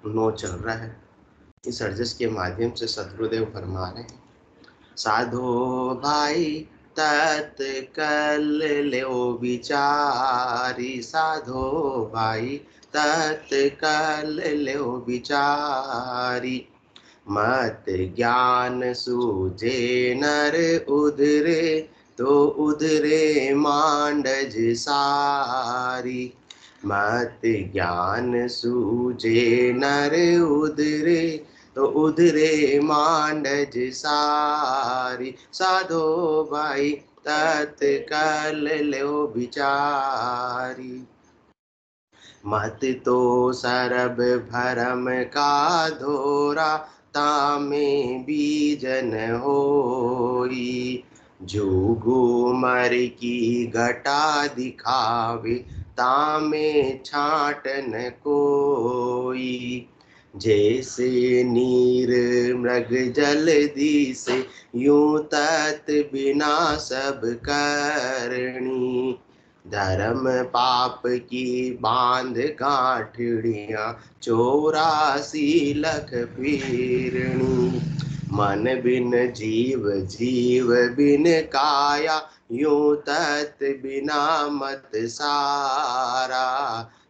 No चल रहा है। इस अर्जस के माध्यम से सदगुरुदेव फरमा रहे हैं, साधो भाई तत्कल लो विचारी, साधो भाई तत्कल लो विचारी, मत ज्ञान सूझे नर उधरे, तो उधरे मांडज सारी, मत ज्ञान सूझे नर उधरे, तो उधरे मांडज सारी, साधो भाई तत्काल लो विचारी, मत तो सरब भरम का धोरा, तामे बीजन होई, जोगु मर की घटा दिखावे, तामे छाटन कोई, जैसे नीर मृग जलधि से, यूं तत् बिना सब करणी, धर्म पाप की बांध गांठड़ियां, 84 लख पीरणी, मन बिन जीव जीव बिन काया, यूं तत् बिना मत सारा,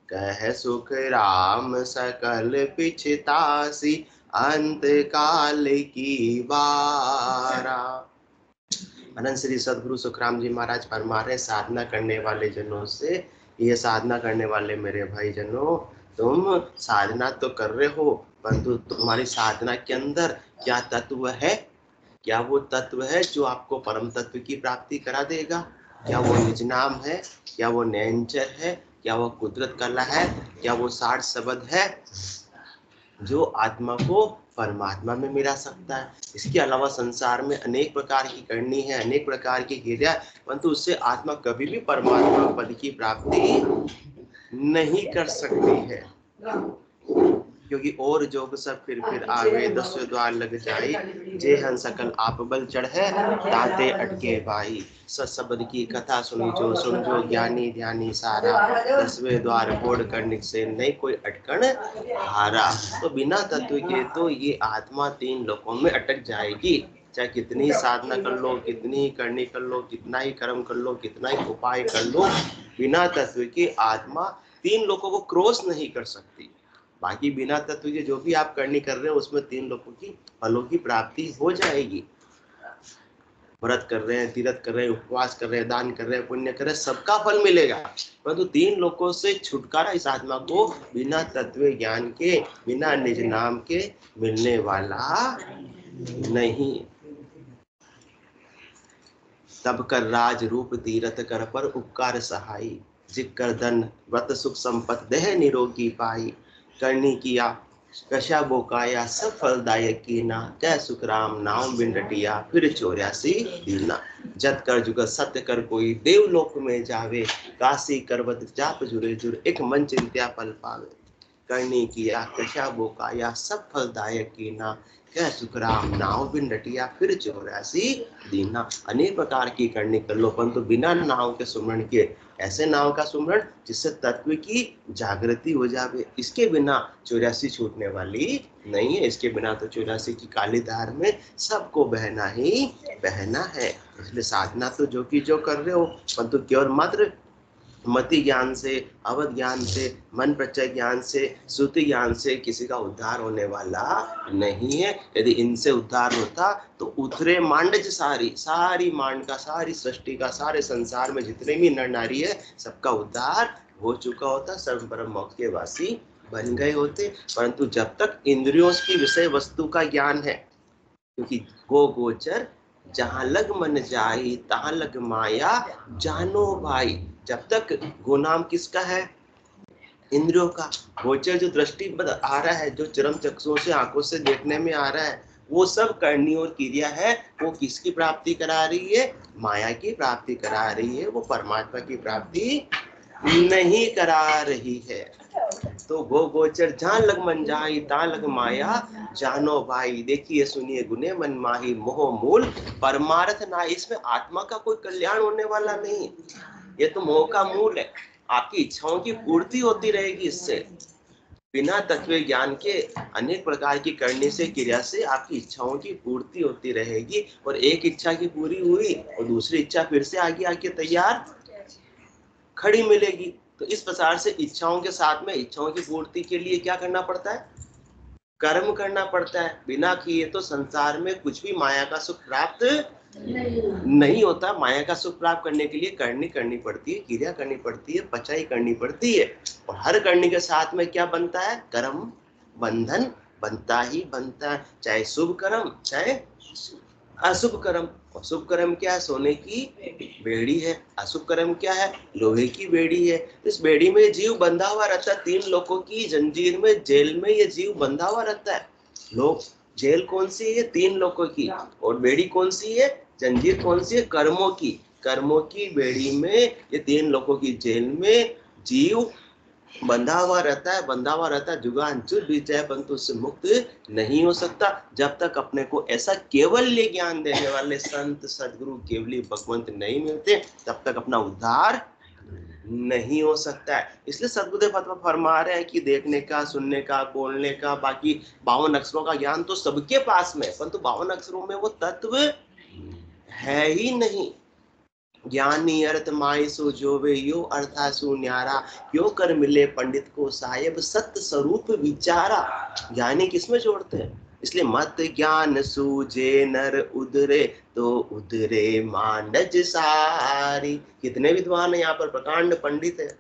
कह सुख राम सकल पिछतासी, अंत काल की बारा। अनंत श्री सदगुरु सुखराम जी महाराज फरमा रहे, साधना करने वाले जनों से, ये साधना करने वाले मेरे भाई जनों, तुम साधना तो कर रहे हो, परंतु तुम्हारी साधना के अंदर क्या तत्व है? क्या वो तत्व है जो आपको परम तत्व की प्राप्ति करा देगा? क्या वो निज नाम है? क्या वो नयनचर है? क्या वो कुदरत कला है? क्या वो 60 शब्द है जो आत्मा को परमात्मा में मिला सकता है? इसके अलावा संसार में अनेक प्रकार की करनी है, अनेक प्रकार की क्रिया, परंतु उससे आत्मा कभी भी परमात्मा पद की प्राप्ति नहीं कर सकती है, क्योंकि और जोग सब फिर आवे, 10 द्वार लग जाई, जे हन सकल आप बल चढ़े, ताते अटके भाई, सत्सबद की कथा सुनी जो, सुन जो ज्ञानी ध्यानी सारा, 10वें द्वार बोर्ड करने से नहीं कोई अटकन हारा। तो बिना तत्व के तो ये आत्मा 3 लोकों में अटक जाएगी, चाहे कितनी साधना कर लो, कितनी करनी कर लो, कितना ही कर्म कर लो, कितना ही उपाय कर लो, बिना तत्व की आत्मा 3 लोकों को क्रॉस नहीं कर सकती। बाकी बिना तत्व के जो भी आप करनी कर रहे हो उसमें 3 लोगों की फलों की प्राप्ति हो जाएगी। व्रत कर रहे हैं, तीर्थ कर रहे हैं, उपवास कर रहे हैं, दान कर रहे हैं, पुण्य कर रहे हैं, सबका फल मिलेगा, परंतु 3 लोकों से छुटकारा इस आत्मा को बिना तत्व ज्ञान के, बिना निज नाम के मिलने वाला नहीं। तब कर राज रूप तीरथ कर पर उपकार सहाई, जिकर धन व्रत सुख संपत देह निरोगी पाई, करनी किया कशा बोकाया सब फलदायक कीना, जय सुख राम नाम बिन रटिया फिर 84 दीना, जत कर जुगत सत्य कर कोई देवलोक में जावे, काशी करवत जाप जुरे जुर एक मन चिंत्या पल पावे, करनी किया कशा बोकाया सब फलदायक कीना, क्या सुख राम नाव बिन रटिया फिर 84 दीना। अनेक प्रकार की करनी कर लो, परंतु बिना नाव के सुमरण के, ऐसे नाव का सुमरण जिससे तत्व की जागृति हो जावे, इसके बिना 84 छूटने वाली नहीं है। इसके बिना तो 84 की काली धार में सबको बहना ही बहना है। इसलिए साधना तो जो की जो कर रहे हो, परंतु केवल मात्र मति ज्ञान से, अवध ज्ञान से, मन प्रत्यय ज्ञान से, श्रुति ज्ञान से किसी का उद्धार होने वाला नहीं है। यदि इनसे उद्धार होता तो उतरे मांडज सारी, सारी मांड का, सारी सृष्टि का, सारे संसार में जितने भी नर नारी है सबका उद्धार हो चुका होता, सर्व परम मोक्ष के वासी बन गए होते। परंतु जब तक इंद्रियों की विषय वस्तु का ज्ञान है, क्योंकि गो गोचर जहां लग मन जाई, तहां लग माया जानो भाई। जब तक गो नाम किसका है? इंद्रियों का। गोचर जो दृष्टि आ रहा है, जो चरम चक्षुओं से, आंखों से देखने में आ रहा है, वो सब करनी और क्रिया है। वो किसकी प्राप्ति करा रही है? माया की प्राप्ति करा रही है, वो परमात्मा की प्राप्ति नहीं करा रही है। तो गो गोचर जहां लग मन जाई, ता लग माया जानो भाई। देखिए सुनिए गुने मन माही, मोह मूल परमार्थ ना। इसमें आत्मा का कोई कल्याण होने वाला नहीं, ये तो मोह का मूल है। आपकी इच्छाओं की पूर्ति होती रहेगी इससे, बिना तत्व ज्ञान के अनेक प्रकार की करने से क्रिया से आपकी इच्छाओं की पूर्ति होती रहेगी, और एक इच्छा की पूरी हुई और दूसरी इच्छा फिर से आगे आके तैयार खड़ी मिलेगी। तो इस प्रकार से इच्छाओं के साथ में इच्छाओं की पूर्ति के लिए क्या करना पड़ता है? कर्म करना पड़ता है। बिना किए तो संसार में कुछ भी माया का सुख प्राप्त नहीं होता। माया का सुख प्राप्त करने के लिए करनी पड़ती है, क्रिया करनी पड़ती है, पचाई करनी पड़ती है, और हर करने के साथ में क्या बनता है? कर्म बंधन बनता ही बनता है, चाहे शुभ कर्म चाहे अशुभ कर्म। अशुभ कर्म क्या है? सोने की बेड़ी है। अशुभ कर्म क्या है? लोहे की बेड़ी है। इस बेड़ी में जीव बंधा हुआ रहता है, 3 लोगों की जंजीर में, जेल में ये जीव बंधा हुआ रहता है। लोग जेल कौन सी है? 3 लोगों की। और बेड़ी कौन सी है? जंजीर कौन सी है? कर्मों की। कर्मों की बेड़ी में ये 3 लोगों की जेल में जीव बंधा हुआ रहता है, जुगांचुर बीत जाए परंतु उससे मुक्त नहीं हो सकता जब तक अपने को ऐसा केवल्य ज्ञान देने वाले संत सदगुरु केवली भगवंत नहीं मिलते, तब तक अपना उद्धार नहीं हो सकता है। इसलिए सदगुरुदेव फरमा रहे हैं कि देखने का, सुनने का, बोलने का, बाकी 52 अक्षरों का ज्ञान तो सबके पास में, परंतु 52 अक्षरों में वो तत्व है ही नहीं। ज्ञानी अर्थ माय सो जोवे, यो अर्था सु न्यारा, यो कर मिले पंडित को साहेब, सत्य स्वरूप विचारा। ज्ञानी किसमें जोड़ते हैं? इसलिए मत ज्ञान सूझे नर उधरे, तो उधरे मानज सारी। कितने विद्वान है यहाँ पर, प्रकांड पंडित है,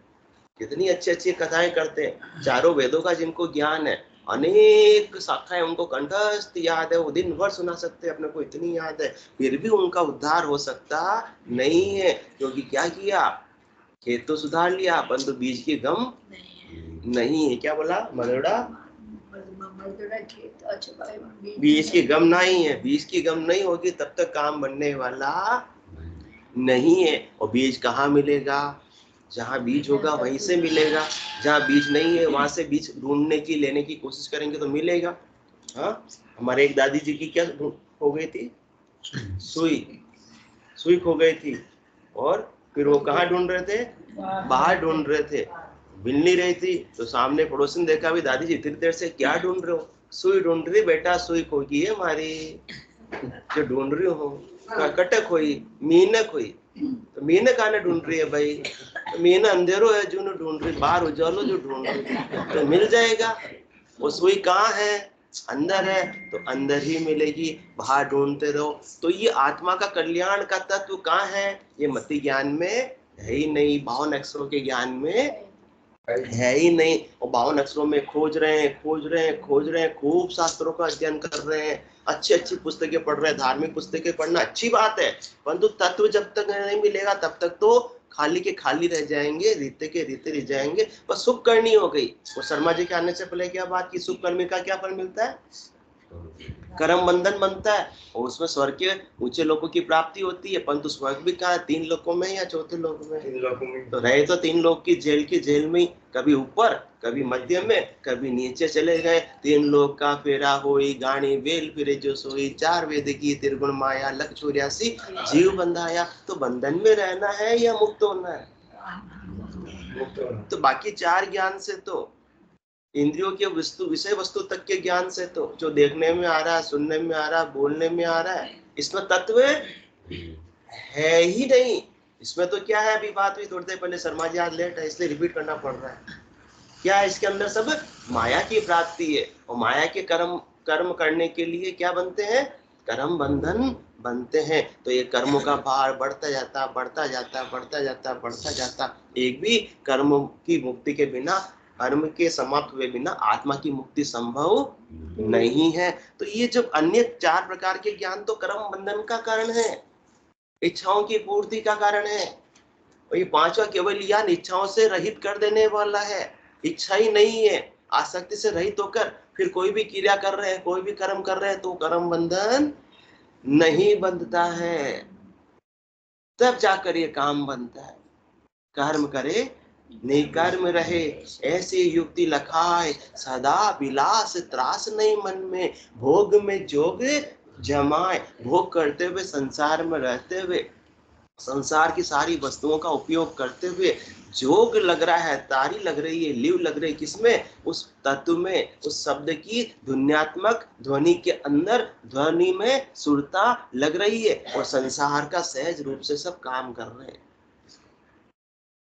कितनी अच्छी अच्छी कथाएं करते हैं। चारों वेदों का जिनको ज्ञान है, अनेक शाखाएं उनको कंठस्थ याद है, वो दिन भर सुना सकते हैं, अपने को इतनी याद है, फिर भी उनका उद्धार हो सकता नहीं है। क्योंकि क्या किया? खेत तो सुधार लिया परंतु बीज की गम नहीं है। क्या बोला? मरोड़ा बीज की गम नहीं है। बीज की गम नहीं होगी तब तक काम बनने वाला नहीं है। और बीज कहाँ मिलेगा? जहाँ बीज होगा वहीं से मिलेगा। जहाँ बीज नहीं है वहां से बीज ढूंढने की, लेने की कोशिश करेंगे तो मिलेगा। हाँ, हमारे एक दादी जी की क्या हो गई थी? सुई खो गई थी, और फिर वो कहाँ ढूंढ रहे थे? बाहर ढूंढ रहे थे, मिल नहीं रही थी। तो सामने पड़ोसी ने देखा, भी दादी जी इतनी देर से क्या ढूंढ रहे हो? सुई ढूंढ रही बेटा, सुई खो गई है हमारी, जो ढूंढ रही हो। कटक हुई, मीनक हुई, तो मीनक आने ढूंढ रही है भाई, तो मीना अंधेरो है जो ढूंढ रही, बाहर उजालो जो ढूंढ रही, तो मिल जाएगा। वो सुई कहाँ है? अंदर है, तो अंदर ही मिलेगी, बाहर ढूंढते रहो। तो ये आत्मा का कल्याण का तत्व कहाँ है? ये मति ज्ञान में है ही नहीं, 52 अक्षरों के ज्ञान में है ही नहीं। और 52 अक्षरों में खोज रहे हैं, खूब शास्त्रों का अध्ययन कर रहे हैं, अच्छी अच्छी पुस्तकें पढ़ रहे हैं। धार्मिक पुस्तकें पढ़ना अच्छी बात है, परंतु तत्व जब तक नहीं मिलेगा तब तक तो खाली के खाली रह जाएंगे, रीते के रीते रह जाएंगे। बस शुभ करनी हो गई। और शर्मा जी के आने से पहले क्या बात की? शुभ कर्मी का क्या फल मिलता है? कर्म बंधन बनता है, और उसमें स्वर्ग के ऊंचे लोगों की प्राप्ति होती है। परंतु स्वर्ग भी कहाँ है? 3 लोकों में या चौथे लोक में? 3 लोकों में। तो रहे तो 3 लोक की जेल में, कभी ऊपर, कभी मध्य में, कभी नीचे चले गए। 3 लोक का फेरा होई, गाड़ी बेल फिरे जो सोई, 4 वेद की त्रिगुण माया, लख 84 जीव बंधाया। तो बंधन में रहना है या मुक्त होना है? तो बाकी 4 ज्ञान से तो, इंद्रियों के विषय वस्तु तक के ज्ञान से तो, जो देखने में आ रहा है, सुनने में आ रहा है, बोलने में आ रहा है, इसमें तत्व है ही नहीं। इसमें तो क्या है? अभी बात हुई थोड़ी देर पहले, शर्मा जी आज लेट है इसलिए रिपीट करना पड़ रहा है। क्या है इसके अंदर? सब माया की प्राप्ति है, और माया के कर्म करने के लिए क्या बनते हैं? कर्म बंधन बनते हैं। तो ये कर्मों का भार बढ़ता जाता। एक भी कर्म की मुक्ति के बिना, कर्म के समाप्त हुए बिना आत्मा की मुक्ति संभव नहीं है। तो ये जो अन्य 4 प्रकार के ज्ञान तो कर्म बंधन का कारण है, इच्छाओं की पूर्ति का कारण है। और ये 5वां केवल ज्ञान इच्छाओं से रहित कर देने वाला है। इच्छा ही नहीं है, आसक्ति से रहित होकर फिर कोई भी क्रिया कर रहे हैं, कोई भी कर्म कर रहे हैं, तो कर्म बंधन नहीं बंधता है। तब जाकर ये काम बनता है। कर्म करे निकर्म रहे, ऐसी युक्ति लखाए, सदा विलास त्रास नहीं मन में, भोग में जोग जमाए। भोग करते हुए, संसार में रहते हुए संसार की सारी वस्तुओं का उपयोग करते हुए जोग लग रहा है, तारी लग रही है, लिव लग रही है, किसमें? उस तत्व में, उस शब्द की ध्वन्यात्मक ध्वनि के अंदर ध्वनि में सुरता लग रही है और संसार का सहज रूप से सब काम कर रहे हैं।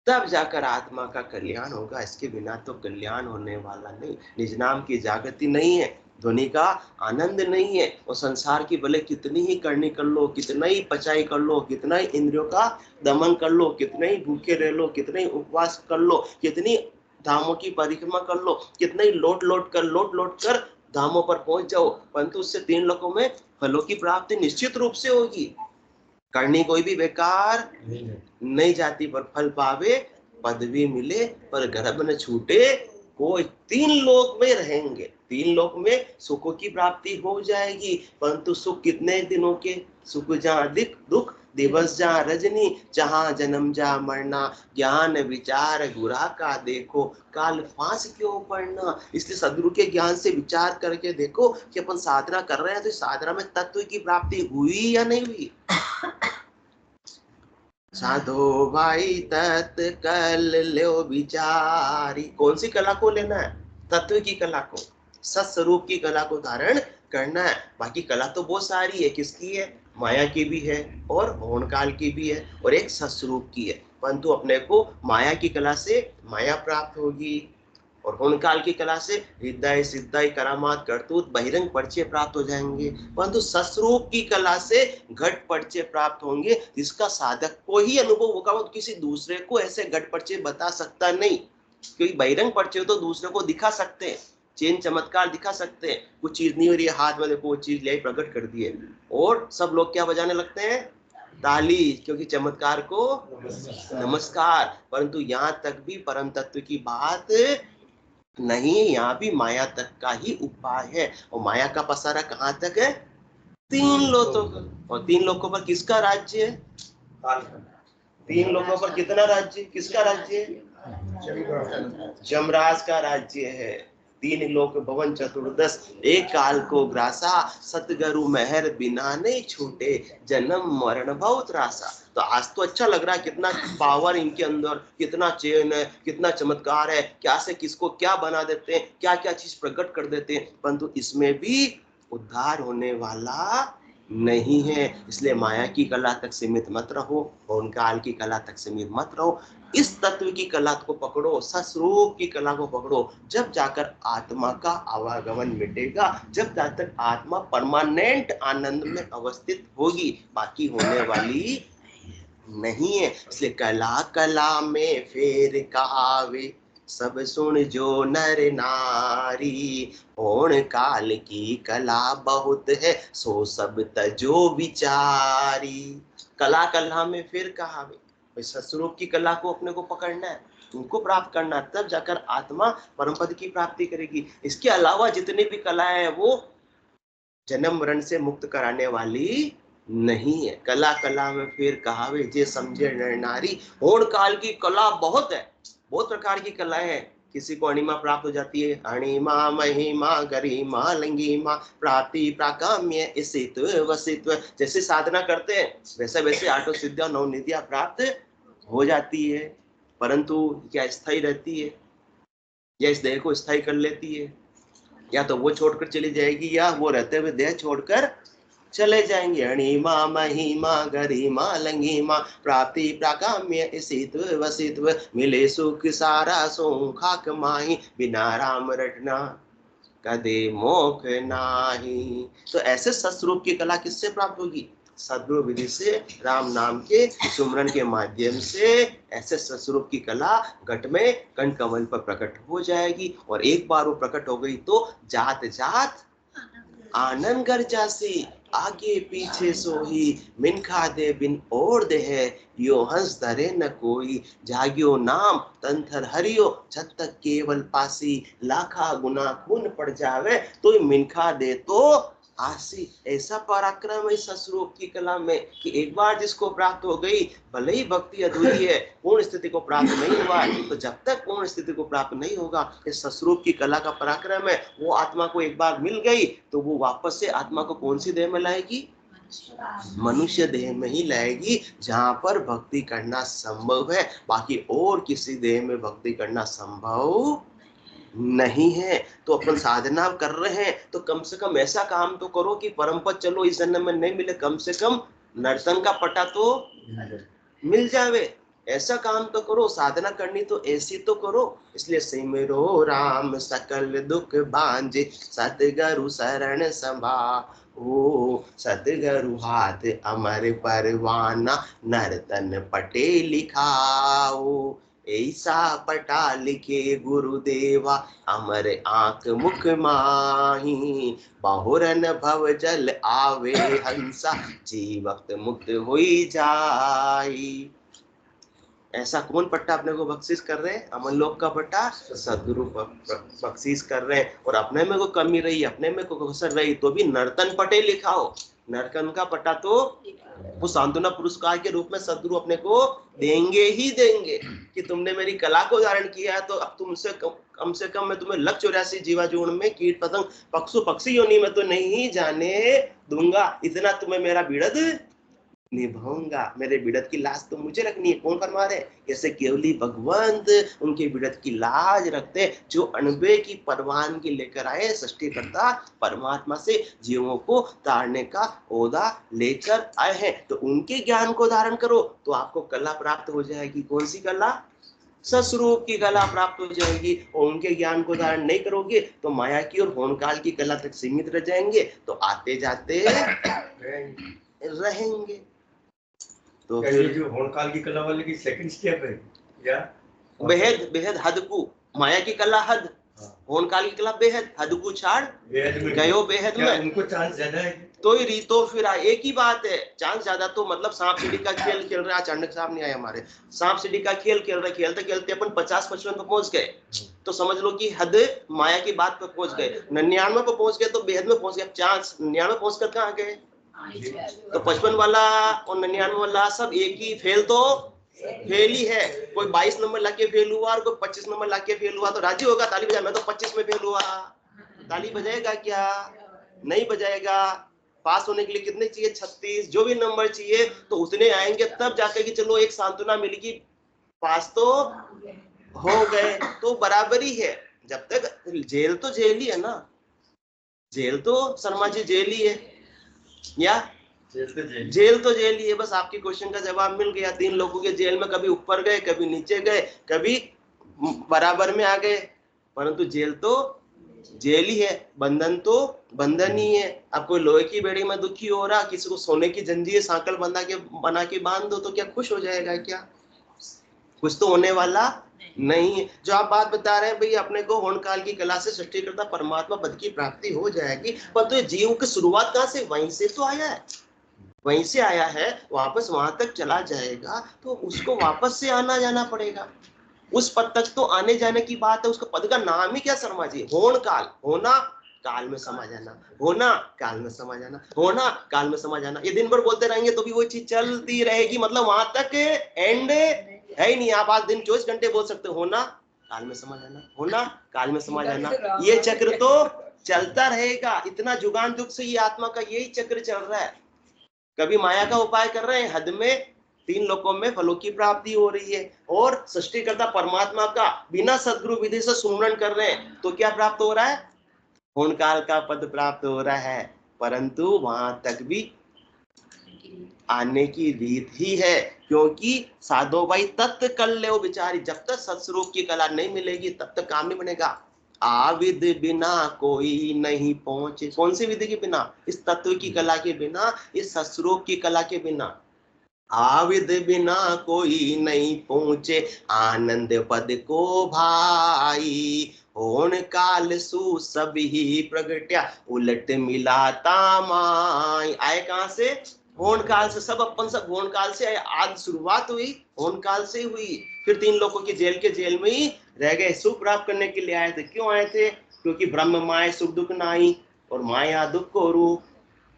तब जाकर आत्मा का कल्याण होगा, इसके बिना तो कल्याण होने वाला नहीं। निज नाम की जागृति नहीं है, ध्वनि का आनंद नहीं है, और संसार की भले कितनी ही करनी कर लो, कितना ही पचाई कर लो, कितना ही इंद्रियों का दमन कर लो, कितने ही भूखे रह लो, कितने ही उपवास कर लो, कितनी धामों की परिक्रमा कर लो, कितने ही लोट लोट कर धामों पर पहुंच जाओ, परंतु उससे 3 लोकों में फलों की प्राप्ति निश्चित रूप से होगी। करनी कोई भी बेकार नहीं जाती, पर फल पावे, पदवी मिले पर गर्भ न छूटे कोई। 3 लोक में रहेंगे, 3 लोक में सुखों की प्राप्ति हो जाएगी, परंतु सुख कितने दिनों के? सुख जहाँ अधिक, दुख दिवस जहाँ रजनी, जहाँ जन्म जहाँ मरना, ज्ञान विचार गुरा का देखो, काल फांस क्यों पड़ना। इसलिए सदगुरु के ज्ञान से विचार करके देखो कि अपन साधना कर रहे हैं तो साधना में तत्व की प्राप्ति हुई या नहीं हुई। साधो भाई तत्कल लो विचारी। कौन सी कला को लेना है? तत्व की कला को, सत्स्वरूप की कला को धारण करना है। बाकी कला तो बहुत सारी है, किसकी है? माया की भी है और मौन काल की भी है और एक सत्स्वरूप की है, परंतु अपने को माया की कला से माया प्राप्त होगी और होन काल की कला से हृदय सिद्धय करामात करतूत बहिरंग परिचय प्राप्त हो जाएंगे, परंतु सस्वरूप की कला से घट परिचय प्राप्त होंगे, जिसका साधक को ही अनुभव होगा, वो किसी दूसरे को ऐसे घट परिचय बता सकता नहीं। क्योंकि बहिरंग परिचय तो दूसरे को दिखा सकते हैं, चेन चमत्कार दिखा सकते हैं, कुछ चीज नहीं हो रही है हाथ में, देखो वो चीज ले प्रकट कर दी है, और सब लोग क्या बजाने लगते हैं? ताली, क्योंकि चमत्कार को नमस्कार। परंतु यहाँ तक भी परम तत्व की बात नहीं, यहाँ भी माया तक का ही उपाय है, और माया का पसारा कहाँ तक है? 3 लोकों पर। और 3 लोकों पर किसका राज्य है? 3 लोकों पर कितना राज्य, किसका राज्य है? जमराज का राज्य है। 3 लोक भवन चतुर्दश, एक काल को ग्रासा, सतगुरु मेहर बिना नहीं छूटे, जन्म मरण बहुत रासा। तो आज तो अच्छा लग रहा है, कितना पावर इनके अंदर, कितना चैन है, कितना चमत्कार है, क्या से किसको क्या बना देते हैं, क्या क्या चीज प्रकट कर देते हैं, परंतु इसमें भी उद्धार होने वाला नहीं है। इसलिए माया की कला तक सीमित मत रहो, मौन काल की कला तक सीमित मत रहो, इस तत्व की कला को पकड़ो, सस्वरूप की कला को पकड़ो। जब जाकर आत्मा का आवागमन मिटेगा, जब तक आत्मा परमानेंट आनंद में अवस्थित होगी, बाकी होने वाली नहीं है। इसलिए कला कला में फेर कहावे, सब सुन जो नर नारी, होण काल की कला बहुत है, सो सब तजो विचारी। कला कला में फिर कहावे, सस्वरूप की कला को अपने को पकड़ना है, उनको प्राप्त करना, तब जाकर आत्मा परम पद की प्राप्ति करेगी। इसके अलावा जितनी भी कलाएं हैं वो जन्म मरण से मुक्त कराने वाली नहीं है। कला कला में फिर कहावे, जे समझे नर नारी। होड़ काल की कला बहुत है, बहुत प्रकार की कलाएं हैं। किसी को अणिमा प्राप्त हो जाती है, अणिमा महिमा गरिमा लंगिमा प्राप्ति प्राकाम्य इसित्व वसित्व। जैसे साधना करते हैं वैसे वैसे आठों सिद्धियां नौ निधियां प्राप्त हो जाती है, परंतु क्या स्थायी रहती है? या इस देह को स्थायी कर लेती है? या तो वो छोड़कर चली जाएगी, या वो रहते हुए देह छोड़कर चले जाएंगे। अणिमा महिमा गरिमा लंगिमा प्राप्ति प्राकाम्य इसित्व वसित्व, मिले सुख सारा सो खाक माही, बिना राम रटना कदे मोख नाही। तो ऐसे सस्वरूप की कला किससे प्राप्त होगी? सद्गुरु विधि से, राम नाम के सुमरन के माध्यम से ऐसे सस्वरूप की कला घट में कण कमल पर प्रकट हो जाएगी, और एक बार वो प्रकट हो गई तो जात जात आनंद कर जासी, आगे पीछे सोही, मिनखा दे बिन और दे है, यो हंस धरे न कोई, जाग्यो नाम तंथर हरियो, जब तक केवल पासी, लाखा गुना खून पड़ जावे तो मिनखा दे तो आसी। ऐसा पराक्रम है सस्वरूप की कला में कि एक बार जिसको प्राप्त हो गई, भले ही भक्ति अधूरी है, पूर्ण स्थिति को प्राप्त नहीं हुआ, तो जब तक पूर्ण स्थिति को प्राप्त नहीं होगा, इस सस्वरूप की कला का पराक्रम है। वो आत्मा को एक बार मिल गई तो वो वापस से आत्मा को कौन सी देह में लाएगी? मनुष्य देह में ही लाएगी जहां पर भक्ति करना संभव है, बाकी और किसी देह में भक्ति करना संभव नहीं है। तो अपन साधना कर रहे हैं तो कम से कम ऐसा काम तो करो कि परम पद चलो इस जन्म में नहीं मिले, कम से कम नर्तन का पटा तो मिल जावे। ऐसा काम तो करो, साधना करनी तो ऐसी तो करो। इसलिए सिमरो राम सकल दुख भांजे, सतगुरु शरण संभा ओ, सतगुरु हाथ अमर परवाना, नर्तन पटे लिखाओ। ऐसा पटा लिखे गुरुदेवा, अमर आंख मुख माही, बहुरन भव जल आवे हंसा, जीवत मुक्त हुई जाई। ऐसा कौन पट्टा अपने को बख्शिश कर रहे हैं? अमन लोक का पट्टा सदगुरु बख्शिश कर रहे हैं। और अपने में को कमी रही, अपने में को कसर रही तो भी नर्तन पटे लिखाओ। नर्तन का पट्टा तो वो सांत्वना पुरस्कार के रूप में सदगुरु अपने को देंगे ही देंगे कि तुमने मेरी कला को धारण किया है, तो अब तुमसे कम से कम मैं तुम्हें 184 जीवा जोड़ में कीट पतंग पक्षु पक्षी योनि में तो नहीं जाने दूंगा, इतना तुम्हें मेरा बिड़द निभाऊंगा। मेरे बिड़त की लाज तो मुझे रखनी है। कौन फरमा रहे? जैसे केवली भगवंत उनके बिड़त की लाज रखते, जो अनबे की परवानगी लेकर आए सृष्टिकर्ता परमात्मा से जीवों को तारने का ओदा लेकर आए हैं, तो उनके ज्ञान को धारण करो तो आपको कला प्राप्त हो जाएगी। कौन सी कला? सस्वरूप की कला प्राप्त हो जाएगी। और उनके ज्ञान को धारण नहीं करोगे तो माया की और होनकाल की कला तक सीमित रह जाएंगे, तो आते जाते रहेंगे। तो ये जो होनकाल की कला वाले की सेकंड स्टेप है या बेहद बेहद हद को, माया की कला हद, होनकाल की कला बेहद, हद को छाड़ गयो बेहद में। उनको चांस ज्यादा है तो ही रीतो फिर एक ही बात है, चांस ज्यादा तो मतलब सांप सीढ़ी का खेल खेल रहे, अचानक साहब नहीं आए हमारे, सांप सीढ़ी का खेल खेल रहे, खेलते खेलते अपन 50-55 पे पहुंच गए, तो समझ लो कि हद माया की बात पे पहुंच गए। 99 पे पहुंच गए तो बेहद में पहुंच गए। चांस 99 पहुंच कर कहाँ गए? तो 55 वाला और 99 वाला सब एक ही फेल तो फेल ही है। कोई 22 नंबर लाके फेल हुआ और कोई 25 नंबर लाके फेल हुआ तो राजी होगा ताली बजा? मैं तो 25 में फेल हुआ, ताली बजाएगा क्या? नहीं बजाएगा। पास होने के लिए कितने चाहिए? 36, जो भी नंबर चाहिए तो उतने आएंगे, तब जाकर कि चलो एक सांत्वना मिलेगी, पास तो हो गए। तो बराबरी है। जब तक जेल तो जेल ही है ना, जेल तो शर्मा जी जेल ही है, या जेल तो जेल ही है। बस आपके क्वेश्चन का जवाब मिल गया। 3 लोगों के जेल में कभी ऊपर गए, कभी नीचे गए, कभी बराबर में आ गए, परंतु जेल तो जेल ही है, बंधन तो बंधन ही है। अब कोई लोहे की बेड़ी में दुखी हो रहा, किसी को सोने की जंजीर सांकल बना के बांध दो तो क्या खुश हो जाएगा? क्या कुछ तो होने वाला नहीं है। जो आप बात बता रहे हैं भाई अपने को होनकाल की कला से सृष्टिकर्ता परमात्मा पद की प्राप्ति हो जाएगी, पर तो जीव की शुरुआत कहां से? वहीं से तो आया है, वहीं से आया है, वापस वहां तक चला जाएगा तो उसको वापस से आना जाना पड़ेगा। उस पद तक तो आने जाने की बात है। उसका पद का नाम ही क्या शर्मा जी? होन काल, होना काल में समा जाना, होना काल में समा जाना, होना काल में समा जाना। ये दिन भर बोलते रहेंगे तो भी वो चीज चलती रहेगी, मतलब वहां तक एंड है ही नहीं। आप आज दिन 24 घंटे बोल सकते हो, होना काल में समा जाना, होना काल में समा जाना, ये चक्र तो चलता रहेगा। इतना जुगान युग से ये आत्मा का यही चक्र चल रहा है। कभी माया का उपाय कर रहे हैं, हद में 3 लोकों में फलों की प्राप्ति हो रही है, और सृष्टिकर्ता परमात्मा का बिना सद्गुरु विधि से सुमरण कर रहे हैं तो क्या प्राप्त हो रहा है? होनकाल का पद प्राप्त हो रहा है। परंतु वहां तक भी आने की रीत ही है, क्योंकि साधो भाई तत्व कर ले विचारी, जब तक सत्स्वरूप की कला नहीं मिलेगी तब तक काम नहीं बनेगा। आविद बिना कोई नहीं पहुंचे। कौन सी विधि के बिना? इस तत्व की कला के बिना, इस सत्स्वरूप की कला के बिना। आविद बिना कोई नहीं पहुंचे, आनंद पद को भाई, होन काल सु सभी प्रगट्या, उलट मिलाता माई। आए कहां से? होन काल से। सब अपन सब होन काल से आए। आज शुरुआत हुई होन काल से हुई। फिर 3 लोगों की जेल में ही रह गए। सुख प्राप्त करने के लिए आए थे। क्यों आए थे? क्योंकि ब्रह्म माय सुख दुख नाई, और माया दुख को रूप,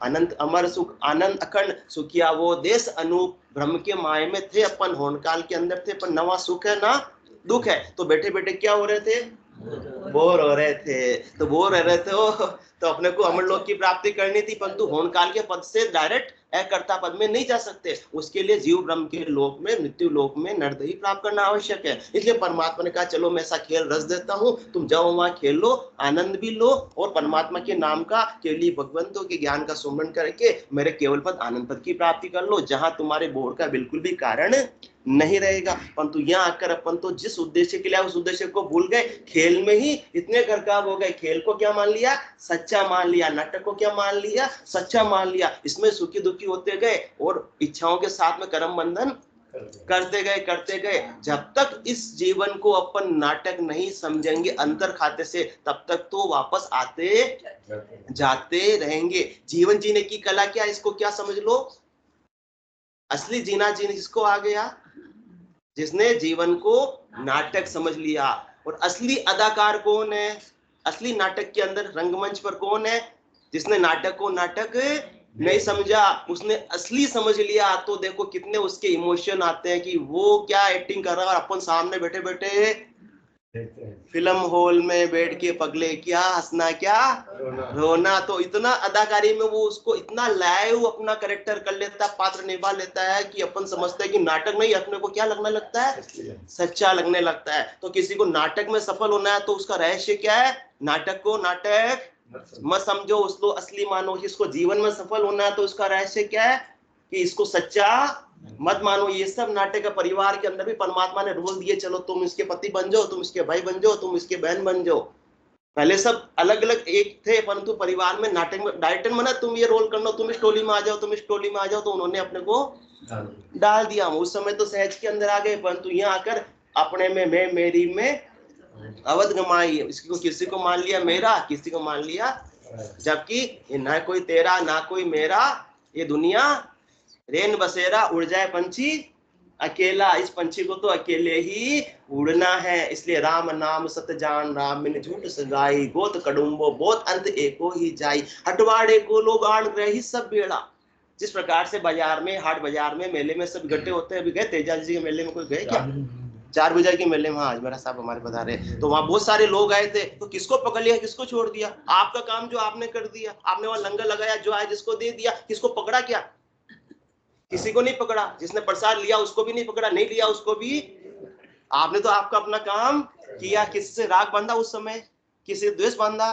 अनंत अमर सुख आनंद अखंड सुखिया वो देश अनूप। ब्रह्म के माय में थे अपन, होनकाल के अंदर थे, पर नवा सुख है ना दुख है। तो बैठे बैठे क्या हो रहे थे? बोर हो रहे थे। तो बोर हो रहे थे तो अपने को अमर लोक की प्राप्ति करनी थी, परंतु होनकाल के पद से डायरेक्ट अकर्ता पद में नहीं जा सकते। उसके लिए जीव ब्रह्म के लोक में, मृत्यु लोक में नरदेही प्राप्त करना आवश्यक है। इसलिए परमात्मा ने कहा चलो मैं ऐसा खेल रच देता हूँ, तुम जाओ वहां खेल लो, आनंद भी लो और परमात्मा के नाम का, केवली भगवंतों के ज्ञान का सुमरण करके मेरे केवल पद आनंद पद की प्राप्ति कर लो, जहां तुम्हारे बोर का बिल्कुल भी कारण नहीं रहेगा। परंतु यहाँ आकर अपन तो जिस उद्देश्य के लिए उस उद्देश्य को भूल गए, खेल में ही इतने गरकाव हो गए। खेल को क्या मान लिया? सच्चा मान लिया। नाटक को क्या मान लिया? सच्चा मान लिया। इसमें सुखी दुखी होते गए और इच्छाओं के साथ में कर्म बंधन करते गए। जब तक इस जीवन को अपन नाटक नहीं समझेंगे अंतर खाते से, तब तक तो वापस आते जाते रहेंगे। जीवन जीने की कला क्या? इसको क्या समझ लो, असली जीना जीने जिसको आ गया, जिसने जीवन को नाटक समझ लिया। और असली अदाकार कौन है? असली नाटक के अंदर रंगमंच पर कौन है? जिसने नाटक को नाटक नहीं समझा, उसने असली समझ लिया। तो देखो कितने उसके इमोशन आते हैं कि वो क्या एक्टिंग कर रहा है और अपन सामने बैठे बैठे फिल्म हॉल में बैठ के पगले क्या हंसना क्या रोना। तो इतना अदाकारी में वो उसको इतना लाइव अपना कैरेक्टर कर लेता, पात्र निभा लेता है कि अपन समझते हैं कि नाटक नहीं, अपने को क्या लगने लगता है? सच्चा लगने लगता है। तो किसी को नाटक में सफल होना है तो उसका रहस्य क्या है? नाटक को नाटक मत समझो, उसको असली मानो। इसको जीवन में सफल होना है तो उसका रहस्य क्या है? कि इसको सच्चा मत मानो। ये सब नाटक है। परिवार के अंदर भी परमात्मा ने रोल दिए, चलो तुम इसके पति बन जाओ, तुम इसके भाई बन जाओ, तुम इसके बहन बन जाओ। पहले सब अलग अलग एक थे, परंतु परिवार में नाटक में डायरेक्टर मना तुम ये रोल करना, तुम इस टोली में आ जाओ, तुम इस टोली में आ जाओ, तो उन्होंने अपने को डाल दिया। उस समय तो सहज के अंदर आ गए, परंतु यहाँ आकर अपने में मैं मेरी में अवध गमाई। इसको किसी को मान लिया मेरा, किसी को मान लिया, जबकि ना कोई तेरा ना कोई मेरा, ये दुनिया रेन बसेरा, उड़ जाए पंछी अकेला। इस पंछी को तो अकेले ही उड़ना है। इसलिए राम नाम सत जान राम मिन झूठ सगाई, गोत कड़ुम्बो बहुत अंत एको ही जाई, हटवाड़े को लोग आण ग्रही सब बेड़ा। जिस प्रकार से बाजार में, हाट बाजार में, मेले में सब इकट्ठे होते हैं। अभी गए तेजा जी के मेले में, कोई गए क्या? 4 बजे के मेले में, हाँ मेरा साहब हमारे बता रहे, तो वहां बहुत सारे लोग आए थे। तो किसको पकड़ लिया, किसको छोड़ दिया? आपका काम जो आपने कर दिया, आपने वहां लंगर लगाया, जो आया जिसको दे दिया। किसको पकड़ा क्या? किसी को नहीं पकड़ा। जिसने प्रसाद लिया उसको भी नहीं पकड़ा, नहीं लिया उसको भी। आपने तो आपका अपना काम किया। किसी से राग बांधा उस समय, किसी से द्वेष बांधा।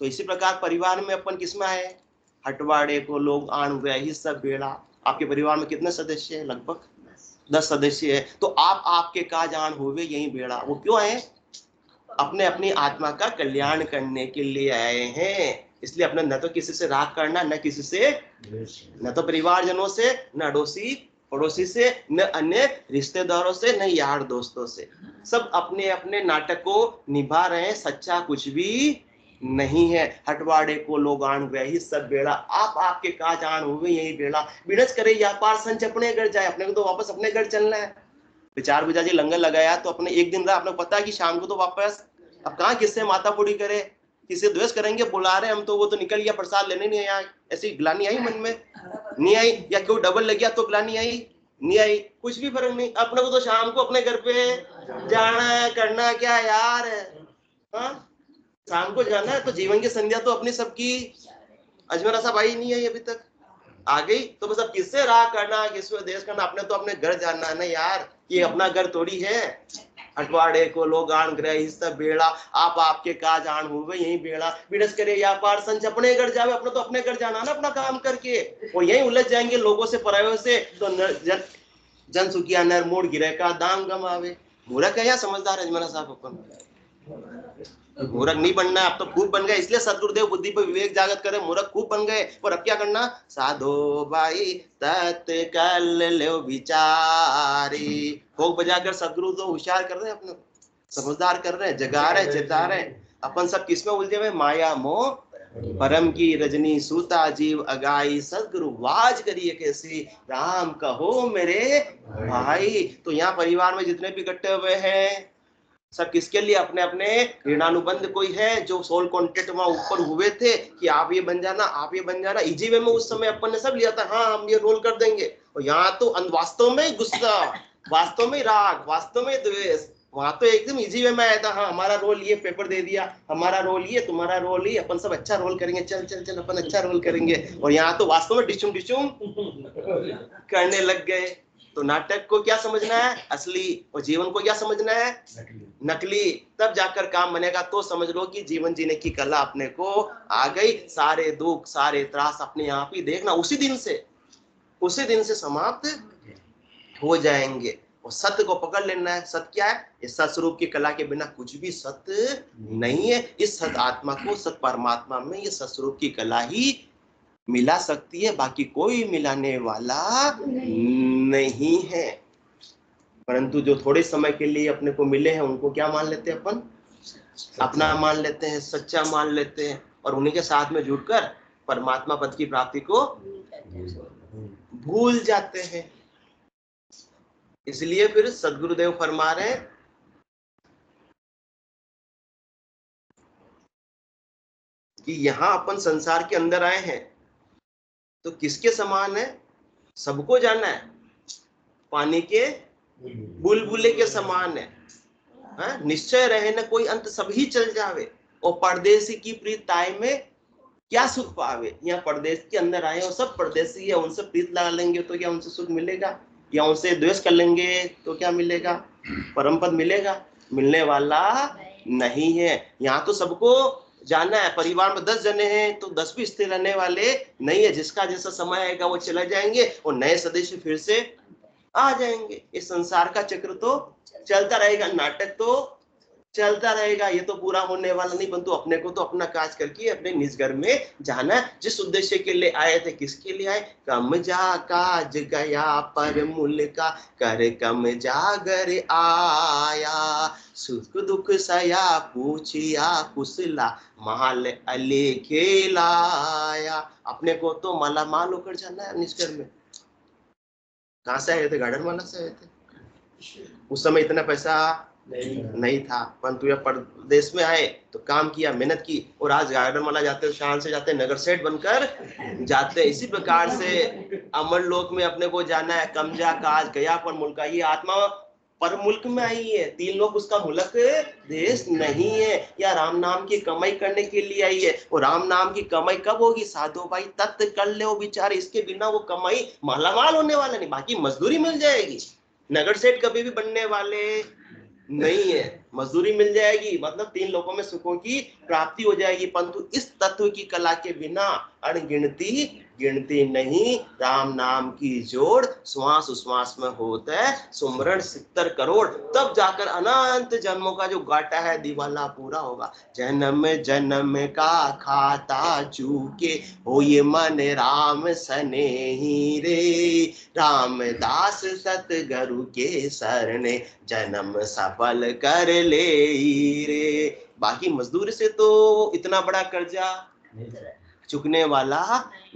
तो इसी प्रकार परिवार में अपन किसमें आए? हटवाड़े को लोग आण गया ही सब बेड़ा। आपके परिवार में कितने सदस्य है? लगभग 10 सदस्य है। तो आप आपके का जान हुए यही बेड़ा। वो क्यों आए? अपने अपनी आत्मा का कल्याण करने के लिए आए हैं। इसलिए अपने न तो किसी से राग करना, न किसी से, न तो परिवारजनों से, न अड़ोसी पड़ोसी से, न अन्य रिश्तेदारों से, न यार दोस्तों से। सब अपने अपने नाटक को निभा रहे हैं, सच्चा कुछ भी नहीं है। हटवाड़े को लोग आण गए ही सब बेड़ा, आप आपके का जान हुए यही बेड़ा। बिड़च करे या पार संच अपने घर जाए। अपने को तो वापस अपने घर चलना है। 4 बजे जी लंगर लगाया तो अपने एक दिन रहा, आपने पता है कि शाम को तो वापस। अब कहाँ किससे मातापुड़ी करे, किसी द्वेष करेंगे, बुला रहे हम तो वो तो निकल गया, प्रसाद लेने नहीं आया। ऐसी ग्लानी आई मन में? नहीं आई। या क्यों डबल लग गया तो ग्लानी आई? नहीं आई। कुछ भी फर्क नहीं। अपने को तो शाम को अपने घर पे जाना है, करना क्या यार है? हाँ, शाम को जाना है। तो जीवन की संध्या तो अपनी सबकी, अजमेरा साहब आई नहीं आई अभी तक, आ गई। तो बस अब किससे राग करना, किससे देश करना, अपने तो अपने घर जाना है ना यार। ये अपना घर थोड़ी है। हटवाड़े को लोग आण ग्रह सब बेड़ा, आप आपके का जान हुए यही बेड़ा। बिड़स करे या पार संच अपने घर जावे। अपने तो अपने घर जाना ना अपना काम करके, और यही उलझ जाएंगे लोगों से, परायों से। तो जन सुखिया नर मोड़ गिरे का दाम गमावे। मूर्ख है या समझदार है अजमेरा साहब? अपन मूर्ख नहीं बनना है। अब तो खूब बन गए, इसलिए सदगुरुदेव बुद्धि पर विवेक जागत करे। मूर्ख खूब बन गए, और अब क्या करना? साधो भाई तत्काल लो विचारी। भोग बजाकर सदगुरु तो होशियार कर रहे हैं, अपने समझदार कर रहे हैं, जगा रहे, चेता रहे। अपन सब किसमें उलझे हुए? माया मोह परम की रजनी सूता जीव अगाई, सदगुरु वाज करिए कैसी, राम कहो मेरे भाई। तो यहाँ परिवार में जितने भी इकट्ठे हुए हैं, सब किसके लिए? अपने अपने ऋणानुबंध कोई है जो सोल कॉन्टेक्ट वहां ऊपर हुए थे कि आप ये बन जाना, आप ये बन जाना। इजी वे में उस समय अपन ने सब लिया था, हाँ हम ये रोल कर देंगे। और यहाँ तो वास्तव में गुस्सा, वास्तव में राग, वास्तव में द्वेष, वहां तो एकदम इजी वे में आया था, हाँ हमारा रोल ये, पेपर दे दिया, हमारा रोल ये, तुम्हारा रोल ये, अपन सब अच्छा रोल करेंगे, चल चल चल अपन अच्छा रोल करेंगे। और यहाँ तो वास्तव में डिशुम डिशुम करने लग गए। तो नाटक को क्या समझना है? असली। और जीवन को क्या समझना है? नकली। तब जाकर काम बनेगा। तो समझ लो कि जीवन जीने की कला अपने को आ गई। सारे दुख सारे त्रास अपने आप ही देखना उसी दिन से समाप्त हो जाएंगे। और सत्य को पकड़ लेना है। सत्य क्या है? इस सत्स्वरूप की कला के बिना कुछ भी सत्य नहीं है। इस सत आत्मा को सत परमात्मा में ये सत्स्वरूप की कला ही मिला सकती है, बाकी कोई मिलाने वाला नहीं है। परंतु जो थोड़े समय के लिए अपने को मिले हैं उनको क्या मान लेते हैं? अपन अपना मान लेते हैं, सच्चा मान लेते हैं, और उन्हीं के साथ में जुड़कर परमात्मा पद की प्राप्ति को भूल जाते हैं। इसलिए फिर सद्गुरुदेव फरमा रहे हैं कि यहां अपन संसार के अंदर आए हैं तो किसके समान है? सबको जाना है, पानी के बुलबुले के समान है। निश्चय रहे न कोई अंत सभी चल जावे, और परदेसी की प्रीत ताय में क्या सुख पावे। यहाँ परदेश के अंदर आए और सब परदेसी है, उनसे प्रीत लगा लेंगे तो क्या उनसे सुख मिलेगा? या उनसे द्वेष कर लेंगे तो क्या मिलेगा? परम पद मिलेगा? मिलने वाला नहीं है। यहाँ तो सबको जाना है। परिवार में 10 जने हैं तो 10 भी स्थिर रहने वाले नहीं है। जिसका जैसा समय आएगा वो चला जाएंगे और नए सदस्य फिर से आ जाएंगे। इस संसार का चक्र तो चलता रहेगा, नाटक तो चलता रहेगा। ये तो पूरा होने वाला नहीं, परंतु अपने को तो अपना काज करके अपने निज घर में जाना है। जिस उद्देश्य के लिए आए थे, किसके लिए आए? कम जा काज गया पर मूल का, कर कम जागर आया, सुख दुख सया पूछिया कुशला, माल अले खेलाया। अपने को तो माला माल होकर जाना है निज घर में। कहाँ से आए थे? गार्डन वाला से आए थे। उस समय इतना पैसा नहीं था, परंतु यह परदेश में आए तो काम किया, मेहनत की, और आज गार्डन वाला जाते हैं, शान से जाते हैं, नगर सेठ बनकर जाते हैं। इसी प्रकार से अमर लोक में अपने को जाना है। कमजा काज गया पर मुल्क का। ये आत्मा पर मुल्क में आई है, 3 लोग उसका मुल्क देश नहीं है। या राम नाम की कमाई करने के लिए आई है। और राम नाम की कमाई कब होगी? साधो भाई तत्त कर ले वो विचार। इसके बिना वो कमाई मालामाल होने वाला नहीं। बाकी मजदूरी मिल जाएगी, नगर सेठ कभी भी बनने वाले नहीं है। मजदूरी मिल जाएगी, मतलब 3 लोगों में सुखों की प्राप्ति हो जाएगी, परंतु इस तत्व की कला के बिना अनगिनती गिनती नहीं। राम नाम की जोड़ श्वास उश्वास में होता है, सुमरण 70 करोड़, तब जाकर अनंत जन्मों का जो गाटा है दिवाला पूरा होगा। जन्म जन्म का खाता चूके, हो ये मन राम सनेही रे, रामदास सतगुरु के सरने, जन्म सफल कर ले रे। बाकी मजदूरी से तो इतना बड़ा कर्जा चुकने वाला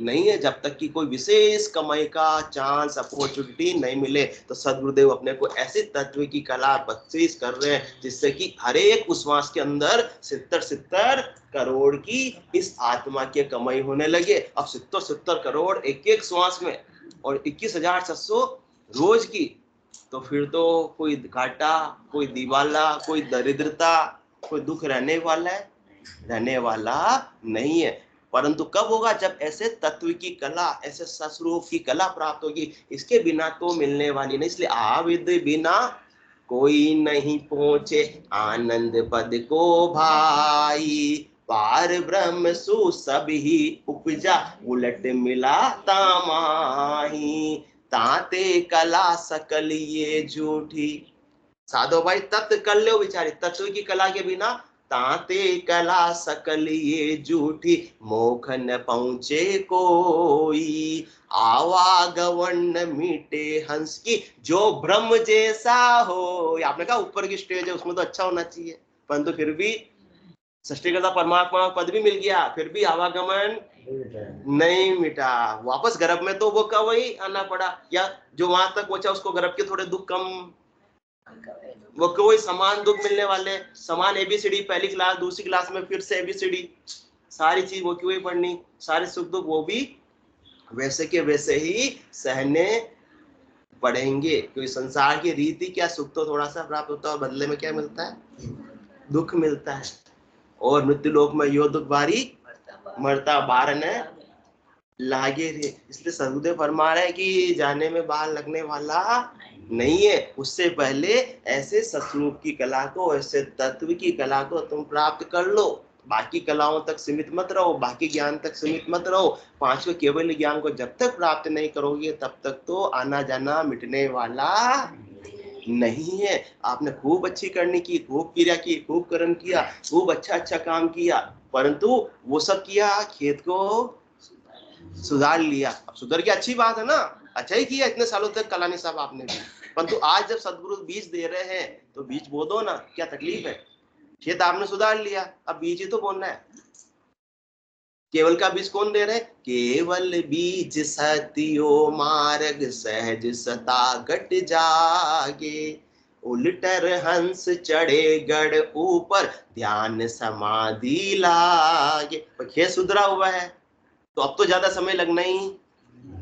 नहीं है। जब तक कि कोई विशेष कमाई का चांस अपॉर्चुनिटी नहीं मिले, तो सदगुरुदेव अपने को ऐसे तत्व की कला बख्शीश कर रहे हैं जिससे कि हर एक उश्वास के अंदर 70 करोड़ की इस आत्मा की कमाई होने लगे। अब 70 करोड़ एक एक श्वास में, और 21,700 रोज की। तो फिर तो कोई घाटा, कोई दिवाला, कोई दरिद्रता, कोई दुख रहने वाला नहीं है। परंतु कब होगा? जब ऐसे तत्व की कला, ऐसे सस्वरूप की कला प्राप्त होगी। इसके बिना तो मिलने वाली नहीं। इसलिए आविद बिना कोई नहीं पहुंचे आनंद पद को भाई, पार ब्रह्म सु सब ही उपजा, उलट मिला तामाही, ताते कला सकल ये झूठी। साधो भाई तत्व कर लो विचारी, तत्व की कला के बिना ताते कला सकल ये झूठी, मोख न पहुंचे कोई, आवागमन न मीटे हंस की, जो ब्रह्म जैसा हो। आपने कहा ऊपर की स्टेज है उसमें तो अच्छा होना चाहिए, परंतु फिर भी सृष्टिकर्ता परमात्मा पद भी मिल गया, फिर भी आवागमन नहीं मिटा। वापस गर्भ में तो वो का वही आना पड़ा, या जो वहां तक पहुंचा उसको गर्भ के थोड़े दुख कम, वो कोई समान दुख मिलने वाले, समान एबीसीडी, पहली क्लास दूसरी क्लास में फिर से एबीसीडी, सारी चीज वो क्यों ही पढ़नी, सारे सुख दुख वो भी वैसे के वैसे ही सहने पढ़ेंगे, क्योंकि संसार की रीति क्या, सुख तो थोड़ा सा प्राप्त होता है और बदले में क्या मिलता है, दुख मिलता है। और मृत्यु लोक में यो दुख बारी मरता बार न लागे रे। इसलिए सदगुरुदेव फरमा रहे हैं कि जाने में बाल लगने वाला नहीं है। उससे पहले ऐसे सतरूप की कला को, ऐसे तत्व की कला को तुम प्राप्त कर लो। बाकी कलाओं तक सीमित मत रहो, बाकी ज्ञान तक सीमित मत रहो। पांचवें केवल ज्ञान को जब तक प्राप्त नहीं करोगे तब तक तो आना जाना मिटने वाला नहीं है। आपने खूब अच्छी करनी की, खूब क्रिया की, खूब कर्म किया, खूब अच्छा काम किया, परंतु वो सब किया, खेत को सुधार लिया। अब सुधर के अच्छी बात है ना, अच्छा ही किया इतने सालों तक कलानी साहब आपने भी। परंतु आज जब सदगुरु बीज दे रहे हैं तो बीज बो दो ना, क्या तकलीफ है। खेत आपने सुधार लिया, अब बीज ही तो बोना है। केवल का बीज कौन दे रहे? केवल बीज सतियो मार्ग सहज सता घट जागे, उलटर हंस चढ़े गढ़ ऊपर ध्यान समाधि लागे। खेत सुधरा हुआ है तो अब तो ज्यादा समय लगना ही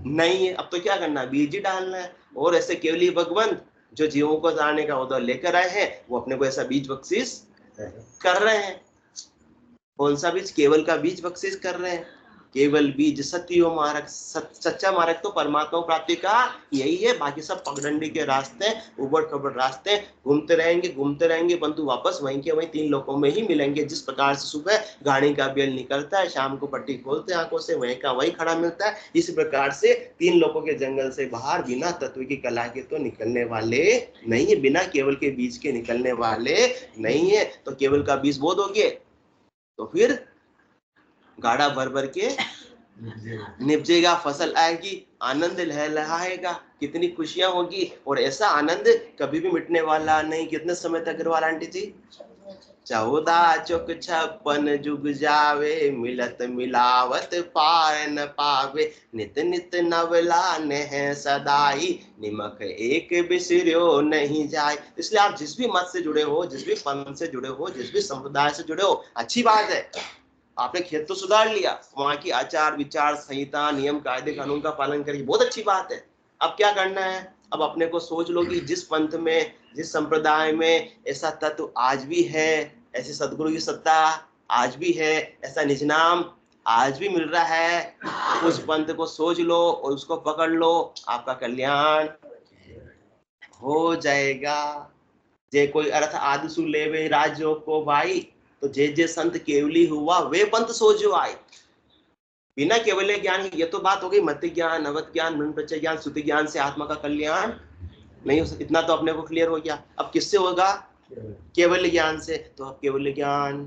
नहीं है। अब तो क्या करना, बीज ही डालना है। और ऐसे केवली भगवंत जो जीवों को तारने का उद्देश्य लेकर आए हैं, वो अपने को ऐसा बीज बख्शिश कर रहे हैं। कौन सा बीज? केवल का बीज बख्शिश कर रहे हैं। केवल बीज सत्यो मार्ग, सच्चा मार्ग तो परमात्मा प्राप्ति का यही है। बाकी सब पगडंडी के रास्ते, उबड़ खबड़ रास्ते, घूमते रहेंगे परंतु वापस वहीं के वहीं तीन लोकों में ही मिलेंगे। जिस प्रकार से सुबह गाड़ी का बेल निकलता है, शाम को पट्टी खोलते हैं आंखों से, वहीं का वहीं खड़ा मिलता है। इस प्रकार से तीन लोकों के जंगल से बाहर बिना तत्व की कला के तो निकलने वाले नहीं है, बिना केवल के बीज के निकलने वाले नहीं है। तो केवल का बीज बो दोगे तो फिर गाड़ा भर भर के निपजेगा, फसल आएगी, आनंद लहलहाएगा, कितनी खुशियां होगी। और ऐसा आनंद कभी भी मिटने वाला नहीं। कितने समय तक वाला आंटी जी? 14 चौक 56 जुग जावे, मिलत मिलावत पार न पावे, नित नित नवला नेह सदाई, निमक एक बिसर्यो नहीं जाए। इसलिए आप जिस भी मत से जुड़े हो, जिस भी पंथ से जुड़े हो, जिस भी संप्रदाय से जुड़े हो, अच्छी बात है। आपने खेत तो सुधार लिया, वहां की आचार विचार संहिता नियम कायदे कानून का पालन करिए, बहुत अच्छी बात है। अब क्या करना है? अब अपने को सोच लो कि जिस पंथ में, जिस संप्रदाय में ऐसा तत्व आज भी है, ऐसी सदगुरु की सत्ता आज भी है, ऐसा निज नाम आज भी मिल रहा है, उस पंथ को सोच लो और उसको पकड़ लो, आपका कल्याण हो जाएगा। जे कोई अर्थ आदिसु लेवे राजो को भाई, तो जे जे संत केवली हुआ वे पंथ सोजो आए। बिना केवल ज्ञान, ये तो बात हो गई मत ज्ञान, अवत ज्ञान, मन प्रचय ज्ञान, श्रुति ज्ञान से आत्मा का कल्याण नहीं हो सकता। इतना तो अपने को क्लियर हो गया। अब किससे होगा? केवल ज्ञान से। तो अब केवल ज्ञान,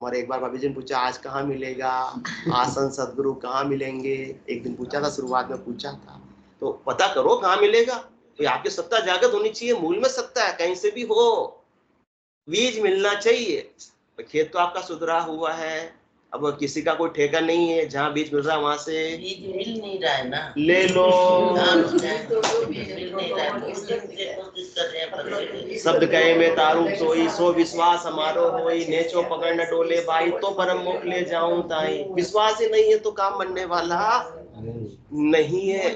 और एक बार भाभी जी ने पूछा आज कहाँ मिलेगा, आसन सदगुरु कहाँ मिलेंगे? एक दिन पूछा था, शुरुआत में पूछा था, तो पता करो कहाँ मिलेगा। तो आपकी सत्ता जागृत होनी चाहिए, मूल में सत्ता है, कहीं से भी हो बीज मिलना चाहिए। खेत तो आपका सुधरा हुआ है, अब किसी का कोई ठेका नहीं है, जहाँ बीज मिल रहा है वहां से बीज मिल नहीं रहा है ना, ले लो। शब्द कहे में तारू सोई, सो विश्वास हमारो होई, नेचो पकड़ न डोले भाई, तो परम मुख ले जाऊं ताई। विश्वास ही नहीं है तो काम बनने वाला नहीं है।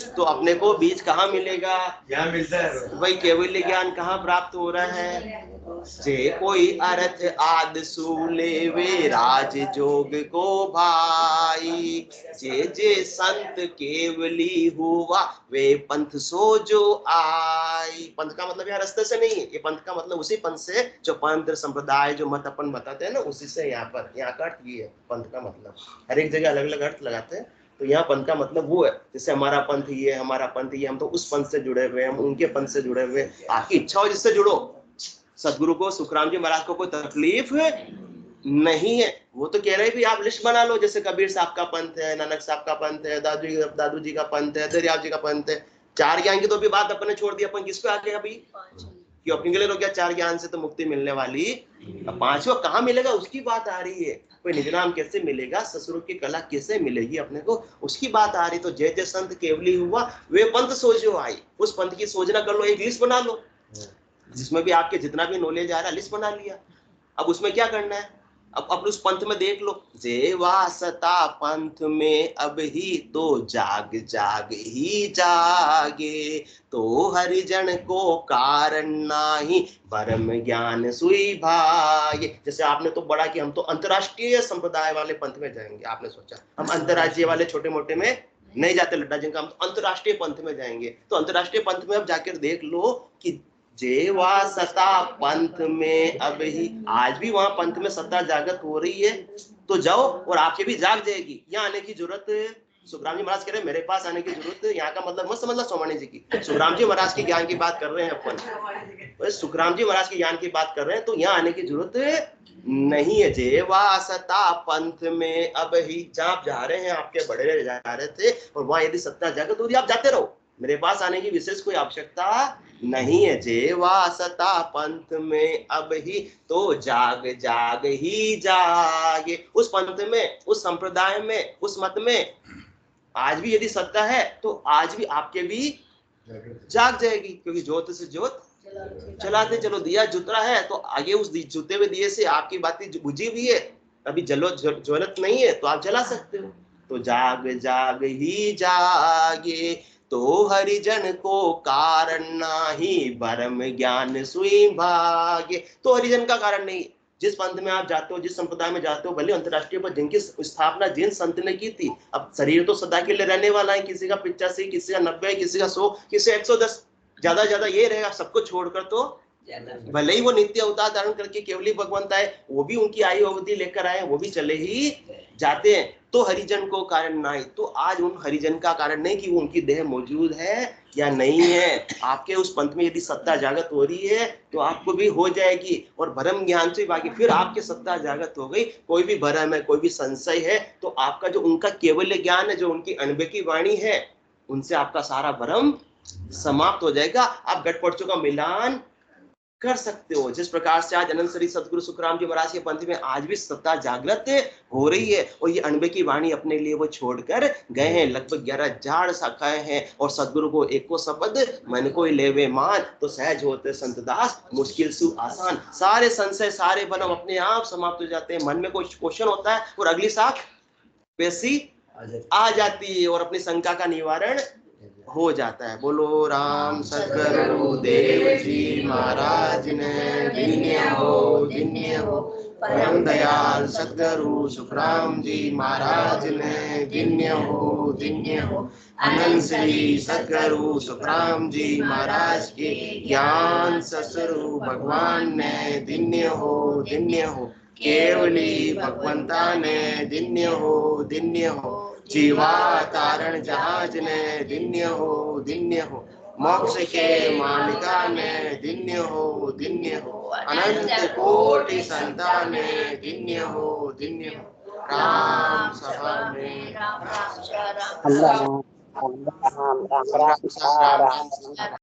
तो अपने को बीज कहाँ मिलेगा? ज्ञान मिलता है भाई, केवल ज्ञान कहाँ प्राप्त हो रहा है? जे कोई अर्थ आद सूले वे राज जोग को भाई, जे जे संत केवली हुआ वे पंथ सो जो आई। पंथ का मतलब यहाँ रास्ते से नहीं है, ये पंथ का मतलब उसी पंथ से जो पंथ संप्रदाय जो मत अपन बताते हैं ना, उसी से यहाँ पर, यहाँ का अर्थ ये है। पंथ का मतलब हर एक जगह अलग अलग अर्थ लगाते हैं, तो यहाँ पंथ का मतलब वो है। जैसे हमारा पंथ ये, हमारा पंथ ये, हम तो उस पंथ से जुड़े हुए, हम उनके पंथ से जुड़े हुए। आपकी इच्छा हो जिससे जुड़ो। सदगुरु को, सुखराम जी महाराज को कोई तकलीफ नहीं है। वो तो कह रहे हैं भी आप लिस्ट बना लो, जैसे कबीर साहब का पंथ है, नानक साहब का पंथ है, दादू जी का पंथ है, दरियाव जी का पंथ है। चार ज्ञान की तो भी बात अपन ने छोड़ दी, अपन किस पे आ गए अभी? क्यों अपने के लिए क्या? चार ज्ञान से तो मुक्ति मिलने वाली, अब पांचवा कहाँ मिलेगा उसकी बात आ रही है। कोई निज नाम कैसे मिलेगा, ससुर की कला कैसे मिलेगी अपने को, उसकी बात आ रही। तो जय जय संत केवली हुआ वे पंथ सोचो आई। उस पंथ की सोचना कर लो, एक लिस्ट बना लो जिसमें भी आपके जितना भी नॉलेज आ रहा है, लिस्ट बना लिया। अब उसमें क्या करना है? अब उस पंथ में देख लो, जेवा सता पंथ में अब ही तो जाग जाग ही जागे, तो हरिजन को कारण नाही परम ज्ञान सुई भागे। जैसे आपने तो बड़ा कि हम तो अंतरराष्ट्रीय संप्रदाय वाले पंथ में जाएंगे, आपने सोचा हम अंतरराज्यीय वाले छोटे मोटे में नहीं जाते लड्डा जिनका, हम तो अंतरराष्ट्रीय पंथ में जाएंगे। तो अंतरराष्ट्रीय पंथ में अब जाकर देख लो कि जेवा सता पंथ में अब ही, आज भी वहां पंथ में सत्ता जागृत हो रही है, तो जाओ और आपके भी जाग जाएगी। यहाँ आने की जरूरत, सुखराम जी महाराज कह रहे हैं मेरे पास आने की जरूरत, यहाँ का मतलब मत समझना सोमानी जी की, सुखराम जी महाराज के ज्ञान की बात कर रहे हैं अपन, सुखराम जी महाराज के ज्ञान की बात कर रहे हैं, तो यहाँ आने की जरूरत नहीं है। जेवा सता पंथ में अब ही, जहाँ आप जा रहे हैं आपके बड़े जा रहे थे और वहां यदि सत्ता जागृत हो रही आप जाते रहो, मेरे पास आने की विशेष कोई आवश्यकता नहीं है। जेवा सता पंथ में अब ही तो जाग जाग ही जागे। उस पंथ में, उस संप्रदाय में, उस मत में आज भी यदि सत्ता है तो आज भी आपके भी जाग जाएगी, क्योंकि ज्योत से ज्योत चलाते चलो, दिया जुतरा है तो आगे उस जुते हुए दिए से आपकी बातें बुझी हुई है, अभी ज्वलत नहीं है तो आप जला सकते हो। तो जाग जाग ही जागे, तो हरिजन को कारण नाही परम ज्ञान सुई भागे। तो हरिजन का कारण नहीं, जिस पंथ में आप जाते हो, जिस संप्रदाय में जाते हो, भले अंतरराष्ट्रीय पर जिनकी स्थापना जिन संत ने की थी, अब शरीर तो सदा के लिए रहने वाला है, किसी का 85, किसी का 90, किसी का 100, किसी 110, ज्यादा ज्यादा ये रहेगा, सबको छोड़कर तो भले ही वो नित्य अवतार धारण करके केवली भगवंत आए, वो भी उनकी आयु अवधि लेकर आए, वो भी चले ही जाते हैं। तो हरिजन को कारण नहीं, तो आज उन हरिजन का कारण नहीं कि वो उनकी देह मौजूद है या नहीं है। आपके उस पंथ में यदि सत्ता जागृत हो रही है तो आपको भी हो जाएगी, और भरम ज्ञान से बाकी फिर आपके सत्ता जागृत हो गई, कोई भी भरम है, कोई भी संशय है, तो आपका जो उनका केवल ज्ञान है, जो उनकी अनुभव की वाणी है, उनसे आपका सारा भरम समाप्त हो जाएगा। आप घटपटों का मिलान कर सकते हो। जिस प्रकार से आज अनंत श्री सदगुरु सुखराम जी महाराज के पंथ में आज भी सत्ता जागृत हो रही है, और ये अनबे की वाणी अपने लिए वो छोड़कर गए हैं, लगभग 11,000 शाखाएं हैं, और सदगुरु को एको शब्द मन को लेवे मान, तो सहज होते संत दास मुश्किल सु आसान। सारे संशय, सारे भरम अपने आप समाप्त हो जाते हैं। मन में कोई क्वेश्चन होता है और अगली साख वैसी आ जाती है और अपनी शंका का निवारण हो जाता है। बोलो राम सदगुरु देव जी महाराज ने धन्य हो, परम दयाल सदगुरु सुखराम जी महाराज ने धन्य हो, अनंत श्री सदगुरु सुखराम जी महाराज के ज्ञान ससुरु भगवान ने धन्य हो, केवली भगवंता ने धन्य हो, जीवा तारण जहाज ने धन्य हो, मोक्ष के मालिका ने धन्य हो, अनंत कोटि संता ने धन्य हो। राम सभा में राम राम राम राम राम राम राम राम राम